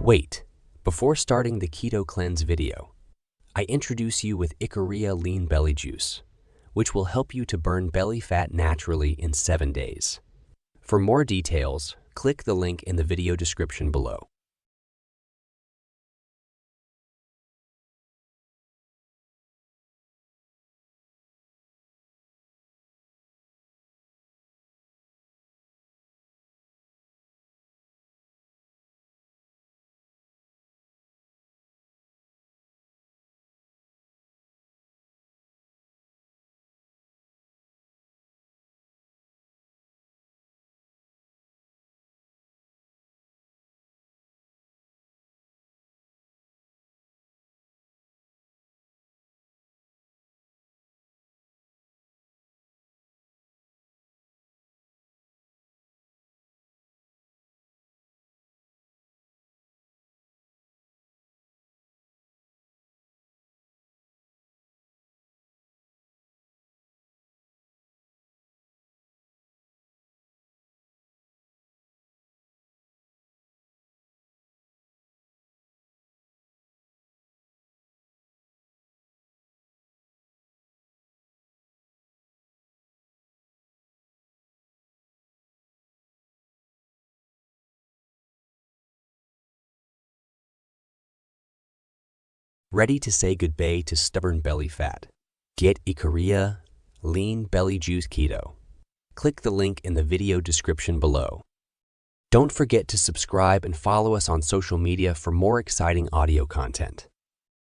Wait, before starting the keto cleanse video, I introduce you with Karia lean belly juice, which will help you to burn belly fat naturally in 7 days. For more details, click the link in the video description below. Ready to say goodbye to stubborn belly fat? Get Karia Lean Belly Juice Keto. Click the link in the video description below. Don't forget to subscribe and follow us on social media for more exciting audio content.